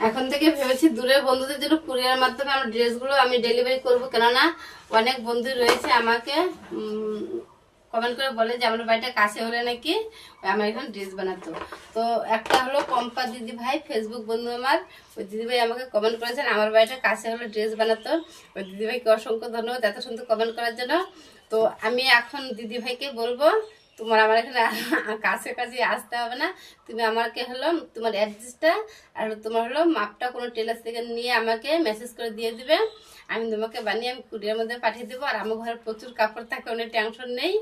এখন থেকে ভেবেছি দূরের বন্ধুদের জন্য কুরিয়ার মাধ্যমে আমার ড্রেসগুলো আমি ডেলিভারি করবো, কেননা অনেক বন্ধু রয়েছে আমাকে কমেন্ট করে বলে যে আমার বাড়িটা কাছে হলে নাকি আমার এখানে ড্রেস বানাতো। তো একটা হলো পম্পা দিদি ভাই, ফেসবুক বন্ধু আমার, ওই দিদিভাই আমাকে কমেন্ট করেছেন আমার বাড়িটা কাছে হলে ড্রেস বানাতো। ওই দিদিভাইকে অসংখ্য ধন্যবাদ এত সুন্দর কমেন্ট করার জন্য। তো আমি এখন দিদিভাইকে বলবো তোমার আমার এখানে কাছে কাছে আসতে হবে না, তুমি আমাকে হলো তোমার অ্যাড্রেসটা আর তোমার হলো মাপটা কোনো টেলার থেকে নিয়ে আমাকে মেসেজ করে দিয়ে দিবে, আমি তোমাকে বানিয়ে আমি কুরিয়ার মধ্যে পাঠিয়ে দেবো। আর আমার ঘরে প্রচুর কাপড় থাকে, অনেক টেনশন নেই,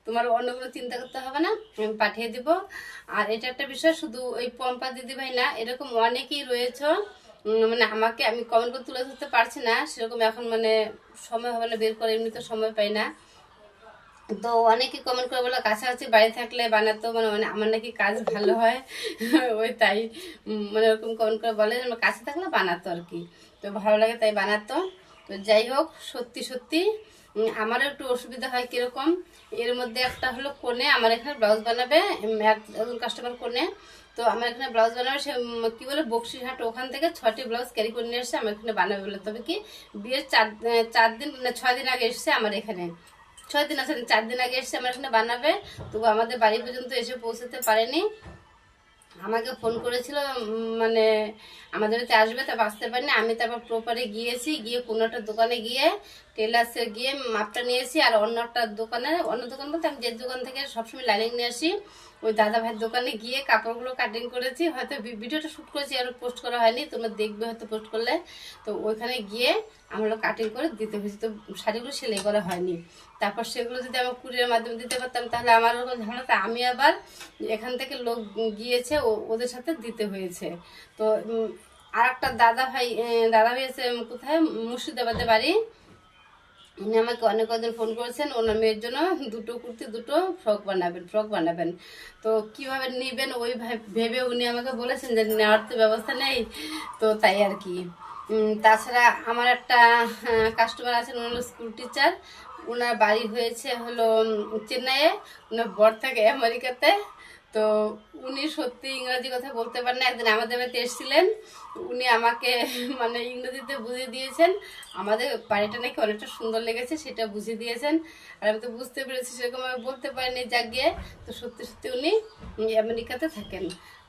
তোমার অন্য কোনো চিন্তা করতে হবে না, আমি পাঠিয়ে দিব। আর এটা একটা বিষয়, শুধু ওই পম্পা দিদিভাই না, এরকম অনেকেই রয়েছে মানে আমাকে আমি কমেন্ট করে তুলে ধরতে পারছি না সেরকম এখন, মানে সময় হবে না বের করে, এমনি তো সময় পাই না। তো অনেকে কমেন্ট করে বলে কাছাকাছি বাড়ি থাকলে বানাতো, মানে আমার নাকি কাজ ভালো হয় ওই তাই মানে ওরকম কমেন্ট করে বলে আমার কাছে থাকলে বানাতো আর কি, তো ভালো লাগে তাই বানাতো। তো যাই হোক, সত্যি সত্যি আমারও একটু অসুবিধা হয় কিরকম, এর মধ্যে একটা হলো কোণে আমার এখানে ব্লাউজ বানাবে একজন কাস্টমার কোণে, তো আমার এখানে ব্লাউজ বানাবে, সে কি বলে বক্সিরহাট, ওখান থেকে 6টি ব্লাউজ ক্যারি করে নিয়ে এসছে আমার এখানে বানাবে বলে। তবে কি বিয়ের 4 দিন না 6 দিন আগে এসছে আমার এখানে, 6 দিন আছে 4 দিন আগে এসছে আমার এখানে বানাবে, তবু আমাদের বাড়ি পর্যন্ত এসে পৌঁছতে পারেনি। আমাকে ফোন করেছিল মানে আমাদের বাড়িতে আসবে, তারপর আসতে পারিনি। আমি তারপর প্রপারে গিয়েছি, গিয়ে কোনো একটা দোকানে গিয়ে টেলার্সে গিয়ে মাপটা নিয়েছি। আর অন্য একটা দোকানে, অন্য দোকান বলতে আমি যে দোকান থেকে সবসময় লাইনিং নিয়ে আসি ওই দাদা ভাইয়ের দোকানে গিয়ে কাপড়গুলো কাটিং করেছি। হয়তো ভিডিওটা শ্যুট করেছি আর পোস্ট করা হয়নি, তোমরা দেখবে হয়তো পোস্ট করলে। তো ওইখানে গিয়ে আমরা কাটিং করে দিতে হয়েছে, তো শাড়িগুলো সেলাই করা হয়নি। তারপর সেগুলো যদি আমার কুরিয়ার মাধ্যমে দিতে পারতাম তাহলে আমার ওরকম ঝামেলাটা, আমি আবার এখান থেকে লোক গিয়েছে ওদের সাথে দিতে হয়েছে। তো আর একটা দাদা ভাই আছে কোথায়, মুর্শিদাবাদে বাড়ি, উনি আমাকে অনেক কদিন ফোন করেছেন ওনার মেয়ের জন্য দুটো কুর্তি দুটো ফ্রক বানাবেন। তো কিভাবে নেবেন ওই ভেবে উনি আমাকে বলেছেন যে নেওয়ার তো ব্যবস্থা নেই, তো তাই আর কি। তাছাড়া আমার একটা কাস্টমার আছেন, উনি হলো স্কুল টিচার, ওনার বাড়ি হয়েছে হলো চেন্নাইয়ে, ওনার বর থাকে আমেরিকাতে। তো উনি সত্যি ইংরাজি কথা বলতে পারেন না, একদিন আমাদের বাড়িতে এসেছিলেন, উনি আমাকে মানে ইংরেজিতে বুঝিয়ে দিয়েছেন, আমাদের বাড়িটা নাকি অনেকটা সুন্দর লেগেছে সেটা বুঝিয়ে দিয়েছেন। আর আমি তো বুঝতে পেরেছি, সেরকম আমি বলতে পারিনি যা গিয়ে। তো সত্যি সত্যি উনি আমেরিকাতে থাকেন।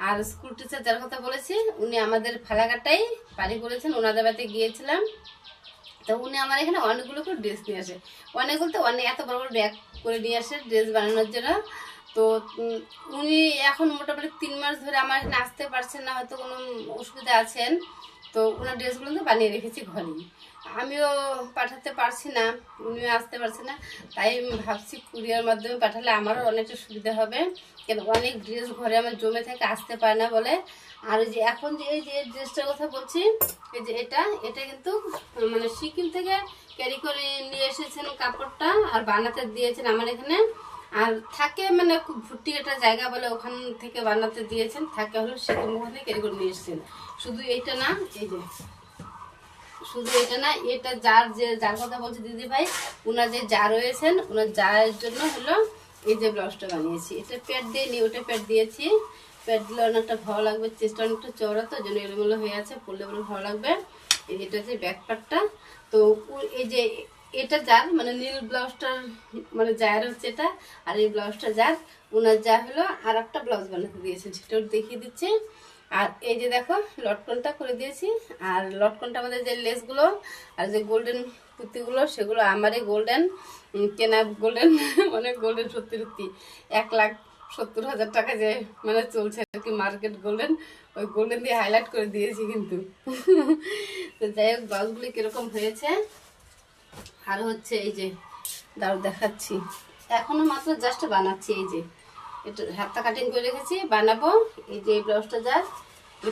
আর স্কুল টিচার যার কথা বলেছি উনি আমাদের ফালাকাটাই বাড়ি করেছেন, ওনাদের বাড়িতে গিয়েছিলাম। তো উনি আমার এখানে অনেকগুলো করে ড্রেস নিয়ে আসে, অনেক বলতে অনেক, এত বড় বড় ব্যাগ করে নিয়ে আসে ড্রেস বানানোর জন্য। তো উনি এখন মোটামুটি 3 মাস ধরে আমার এখানে আসতে পারছেন না, হয়তো কোনো অসুবিধা আছেন। তো ওনার ড্রেসগুলো তো বানিয়ে রেখেছি ঘরেই, আমিও পাঠাতে পারছি না, উনিও আসতে পারছে না, তাই ভাবছি কুরিয়ার মাধ্যমে পাঠালে আমারও অনেকটা সুবিধা হবে, কেন অনেক ড্রেস ঘরে আমার জমে থাকে, আসতে পারে না বলে। আর যে এখন যে এই যে ড্রেসটার কথা বলছি, এই যে এটা কিন্তু মানে সিকিম থেকে ক্যারি করে নিয়ে এসেছেন কাপড়টা আর বানাতে দিয়েছেন আমার এখানে। আর থাকে মানে খুব ভুট্টি একটা জায়গা বলে ওখান থেকে বানাতে দিয়েছেন, থাকে হলো সিকিম, ওখানে ক্যারি করে নিয়ে এসেছেন। শুধু এইটা না, এই যে শুধু এটা না, এটা যার কথা বলছে দিদি ভাই, ওনার যে যা রয়েছেন ওনার যার জন্য হলো এই যে ব্লাউজটা বানিয়েছি। এটা প্যাড দিয়ে নি, ওটা প্যাড দিয়েছি, প্যাড দিলে অনেকটা ভালো লাগবে, চেষ্টা অনেকটা চওড়া তো যেন এলোমেলো হয়ে আছে, পরলে বলে ভালো লাগবে। এটা হচ্ছে ব্যাক পার্টটা। তো এই যে এটা যার মানে নীল ব্লাউজটার মানে যার হচ্ছে এটা, আর এই ব্লাউজটা যার, ওনার যা হলো আর একটা ব্লাউজ বানাতে দিয়েছেন সেটাও দেখিয়ে দিচ্ছে। আর এই যে দেখো লটকনটা করে দিয়েছি, আর লটকনটা আমাদের যে লেসগুলো আর যে গোল্ডেন পুঁতিগুলো সেগুলো আমারই গোল্ডেন কেনা, গোল্ডেন মানে গোল্ডেন সত্যি সত্যি 1,70,000 টাকা যে মানে চলছে আর কি মার্কেট গোল্ডেন, ওই গোল্ডেন দিয়ে হাইলাইট করে দিয়েছি কিন্তু। তো যাই হোক ব্লাউজগুলি কিরকম হয়েছে। আর হচ্ছে এই যে দাঁড়াও দেখাচ্ছি, এখনো মাত্র জাস্ট বানাচ্ছি, এই যে এটা হাতটা কাটিং করে রেখেছি, বানাবো এই যে এই ব্লাউজটা যার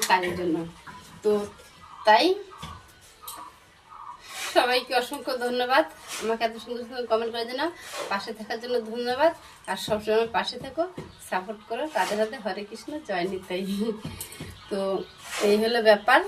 কাজের জন্য। তো তাই সবাইকে অসংখ্য ধন্যবাদ, আমাকে এত সুন্দর সুন্দর কমেন্ট করার জন্য, পাশে থাকার জন্য ধন্যবাদ। আর সবসময় পাশে থেকো, সাপোর্ট করো, তাদের হাতে হরে কৃষ্ণ জয় নিতাই। তো এই হলো ব্যাপার।